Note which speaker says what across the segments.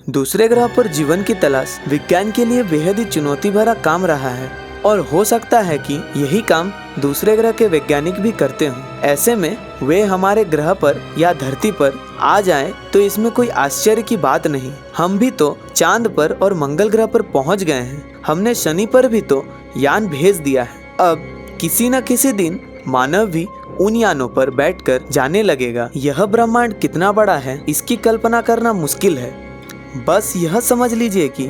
Speaker 1: दूसरे ग्रह पर जीवन की तलाश विज्ञान के लिए बेहद ही चुनौती भरा काम रहा है और हो सकता है कि यही काम दूसरे ग्रह के वैज्ञानिक भी करते हों। ऐसे में वे हमारे ग्रह पर या धरती पर आ जाएं तो इसमें कोई आश्चर्य की बात नहीं। हम भी तो चांद पर और मंगल ग्रह पर पहुंच गए हैं। हमने शनि पर भी तो यान भेज दिया है। अब किसी न किसी दिन मानव भी उन यानों पर बैठकर जाने लगेगा। यह ब्रह्मांड कितना बड़ा है इसकी कल्पना करना मुश्किल है। बस यह समझ लीजिए कि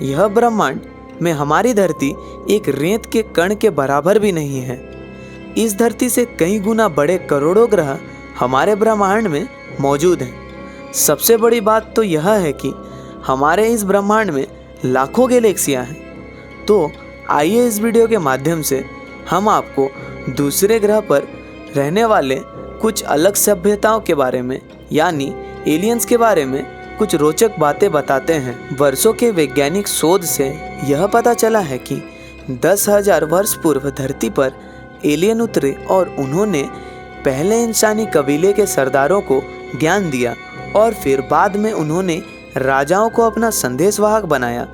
Speaker 1: यह ब्रह्मांड में हमारी धरती एक रेत के कण के बराबर भी नहीं है। इस धरती से कई गुना बड़े करोड़ों ग्रह हमारे ब्रह्मांड में मौजूद हैं। सबसे बड़ी बात तो यह है कि हमारे इस ब्रह्मांड में लाखों गैलेक्सियां हैं। तो आइए इस वीडियो के माध्यम से हम आपको दूसरे ग्रह पर रहने वाले कुछ अलग सभ्यताओं के बारे में यानी एलियंस के बारे में कुछ रोचक बातें बताते हैं। वर्षों के वैज्ञानिक शोध से यह पता चला है कि 10,000 वर्ष पूर्व धरती पर एलियन उतरे और उन्होंने पहले इंसानी कबीले के सरदारों को ज्ञान दिया और फिर बाद में उन्होंने राजाओं को अपना संदेशवाहक बनाया।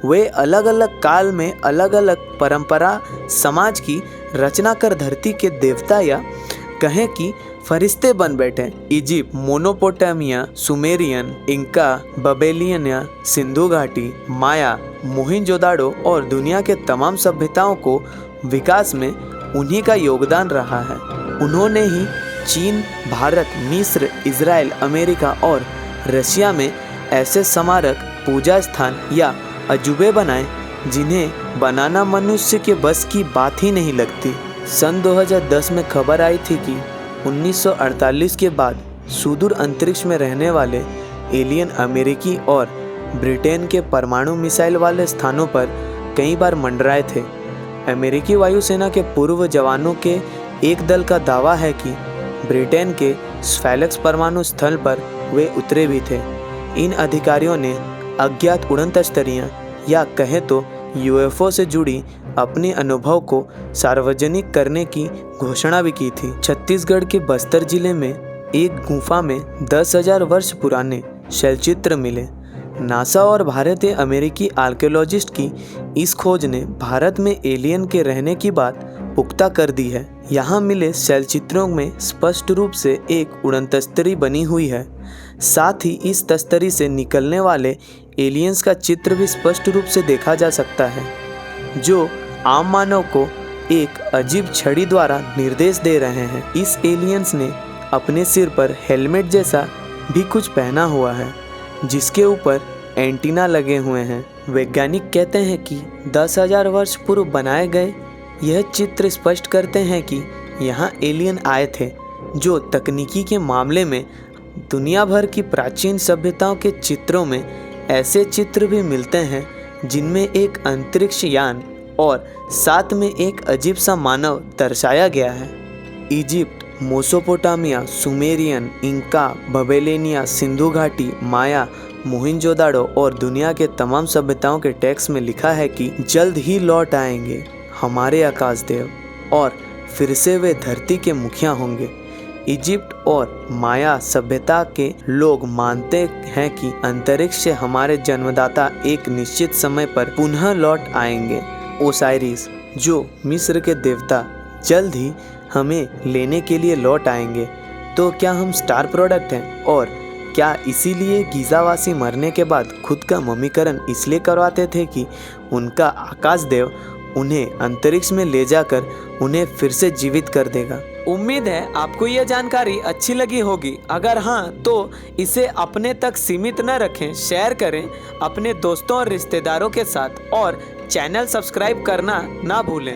Speaker 1: वे अलग अलग काल में अलग अलग परंपरा समाज की रचना कर धरती के देवता या कहें कि फरिश्ते बन बैठे। Egypt, मोनोपोटामिया, Sumerian, Inca, Babylonia, Sindhu घाटी, माया, मोहिंजोदाड़ो और दुनिया के तमाम सभ्यताओं को विकास में उन्हीं का योगदान रहा है। उन्होंने ही चीन, भारत, मिस्र, इजराइल, अमेरिका और रशिया में ऐसे स्मारक, पूजा स्थान या अजूबे बनाए जिन्हें बनाना मनुष्य के बस की बात ही नहीं लगती। सन 2010 में खबर आई थी कि 1948 के बाद सुदूर अंतरिक्ष में रहने वाले एलियन अमेरिकी और ब्रिटेन के परमाणु मिसाइल वाले स्थानों पर कई बार मंडराए थे। अमेरिकी वायुसेना के पूर्व जवानों के एक दल का दावा है कि ब्रिटेन के स्फैलक्स परमाणु स्थल पर वे उतरे भी थे। इन अधिकारियों ने अज्ञात उड़न तस्तरियाँ या कहें तो यूएफओ से जुड़ी अपने अनुभव को सार्वजनिक करने की घोषणा भी की थी। छत्तीसगढ़ के बस्तर जिले में एक गुफा में 10,000 वर्ष पुराने शैलचित्र मिले। नासा और भारतीय अमेरिकी आर्कियोलॉजिस्ट की इस खोज ने भारत में एलियन के रहने की बात पुख्ता कर दी है। यहाँ मिले शैलचित्रों में स्पष्ट रूप से एक उड़न तस्तरी बनी हुई है। साथ ही इस तस्तरी से निकलने वाले एलियंस का चित्र भी स्पष्ट रूप से देखा जा सकता है, जो आम मानव को एक अजीब छड़ी द्वारा निर्देश दे रहे हैं। इस एलियंस ने अपने सिर पर हेलमेट जैसा भी कुछ पहना हुआ है, जिसके ऊपर एंटीना लगे हुए हैं। वैज्ञानिक कहते हैं कि 10,000 वर्ष पूर्व बनाए गए यह चित्र स्पष्ट करते हैं कि यहाँ एलियन आए थे, जो तकनीकी के मामले में दुनिया भर की प्राचीन सभ्यताओं के चित्रों में ऐसे चित्र भी मिलते हैं जिनमें एक अंतरिक्ष यान और साथ में एक अजीब सा मानव दर्शाया गया है। Egypt, Mesopotamia, Sumerian, Inca, Babylonia, Sindhu घाटी, माया, मोहिंजोदाड़ो और दुनिया के तमाम सभ्यताओं के टेक्स्ट में लिखा है कि जल्द ही लौट आएंगे हमारे आकाशदेव और फिर से वे धरती के मुखिया होंगे। इजिप्ट और माया सभ्यता के लोग मानते हैं कि अंतरिक्ष से हमारे जन्मदाता एक निश्चित समय पर पुनः लौट आएंगे। ओसाइरिस, जो मिस्र के देवता, जल्द ही हमें लेने के लिए लौट आएंगे। तो क्या हम स्टार प्रोडक्ट हैं? और क्या इसीलिए गीज़ावासी मरने के बाद खुद का मम्मीकरण इसलिए करवाते थे कि उनका आकाशदेव उन्हें अंतरिक्ष में ले जाकर उन्हें फिर से जीवित कर देगा? उम्मीद है आपको यह जानकारी अच्छी लगी होगी। अगर हाँ तो इसे अपने तक सीमित न रखें, शेयर करें अपने दोस्तों और रिश्तेदारों के साथ और चैनल सब्सक्राइब करना ना भूलें।